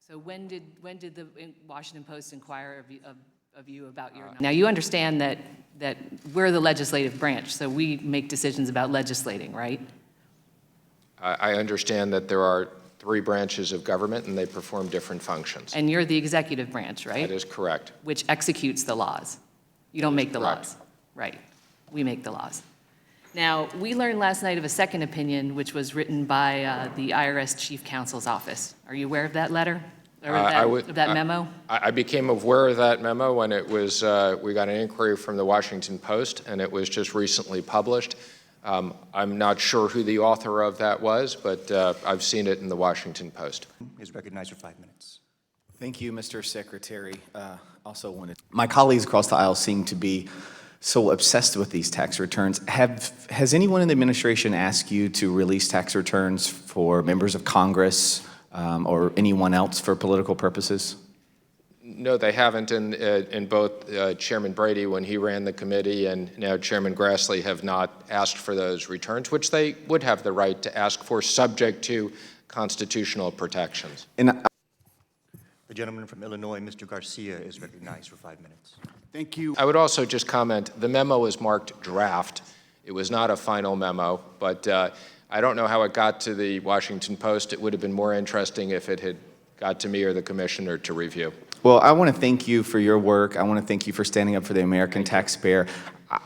So when did the Washington Post inquire of you about your? Now you understand that we're the legislative branch, so we make decisions about legislating, right? I understand that there are 3 branches of government and they perform different functions. And you're the executive branch, right? That is correct. Which executes the laws. You don't make the correct. laws. Right. We make the laws. Now, we learned last night of a second opinion, which was written by the IRS Chief Counsel's office. Are you aware of that letter? Or of that memo? I became aware of that memo when it was, we got an inquiry from the Washington Post, and it was just recently published. I'm not sure who the author of that was, but I've seen it in the Washington Post. Is recognized for 5 minutes. Thank you, Mr. Secretary. My colleagues across the aisle seem to be so obsessed with these tax returns. Has anyone in the administration asked you to release tax returns for members of Congress or anyone else for political purposes? No, they haven't, and both Chairman Brady, when he ran the committee, and now Chairman Grassley have not asked for those returns, which they would have the right to ask for, subject to constitutional protections. And the gentleman from Illinois, Mr. Garcia, is recognized for 5 minutes. thank you. I would also just comment, the memo is marked draft. It was not a final memo, but I don't know how it got to the Washington Post. It would have been more interesting if it had got to me or the commissioner to review. Well, I want to thank you for your work. I want to thank you for standing up for the American taxpayer.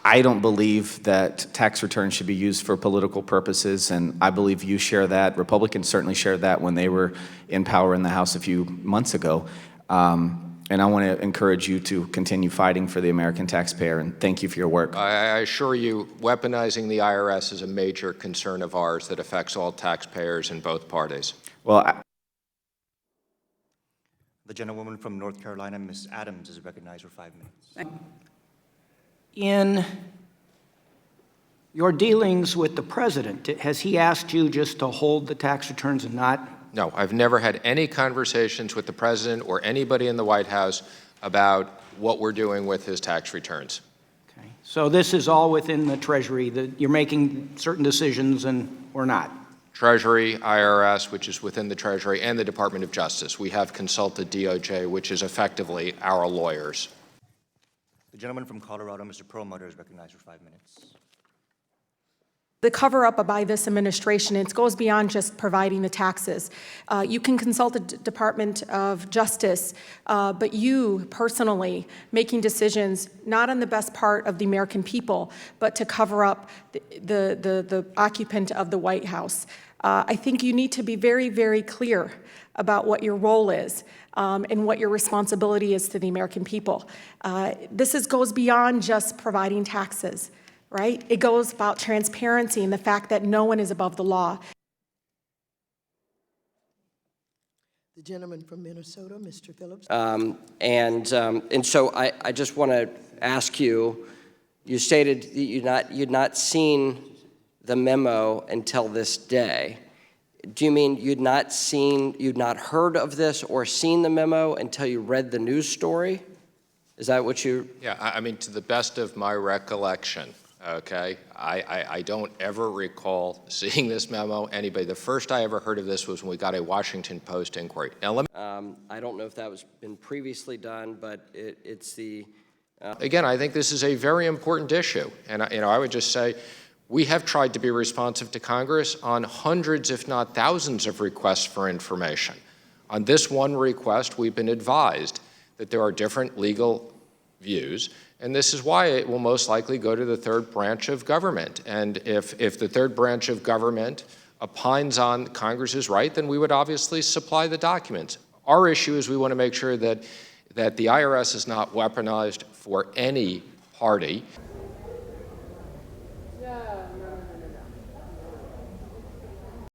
I don't believe that tax returns should be used for political purposes, and I believe you share that. Republicans certainly shared that when they were in power in the House a few months ago. And I want to encourage you to continue fighting for the American taxpayer, and thank you for your work. I assure you, weaponizing the IRS is a major concern of ours that affects all taxpayers in both parties. Well, The gentlewoman from North Carolina, Ms. Adams, is recognized for 5 minutes. In your dealings with the president, has he asked you just to hold the tax returns and not? No, I've never had any conversations with the president or anybody in the White House about what we're doing with his tax returns. Okay. So this is all within the Treasury, that you're making certain decisions or not? Treasury, IRS, which is within the Treasury, and the Department of Justice. We have consulted DOJ, which is effectively our lawyers. The gentleman from Colorado, Mr. Perlmutter, is recognized for 5 minutes. The cover-up by this administration, it goes beyond just providing the taxes. You can consult the Department of Justice, but you personally making decisions not on the best part of the American people, but to cover up the occupant of the White House. I think you need to be very, very clear about what your role is and what your responsibility is to the American people. This goes beyond just providing taxes. Right? It goes about transparency and the fact that no one is above the law. The gentleman from Minnesota, Mr. Phillips. And so I just want to ask you, you stated that you'd not seen the memo until this day. Do you mean you'd not heard of this or seen the memo until you read the news story? Is that what you? Yeah, I mean, to the best of my recollection, okay, I don't ever recall seeing this memo. Anybody, the first I ever heard of this was when we got a Washington Post inquiry. Now, let me. I don't know if that was been previously done, but it's the. Again, I think this is a very important issue, and I would just say we have tried to be responsive to Congress on hundreds, if not thousands, of requests for information. On this one request, we've been advised that there are different legal views, and this is why it will most likely go to the third branch of government. And if the third branch of government opines on Congress's right, then we would obviously supply the documents. Our issue is we want to make sure that the IRS is not weaponized for any party.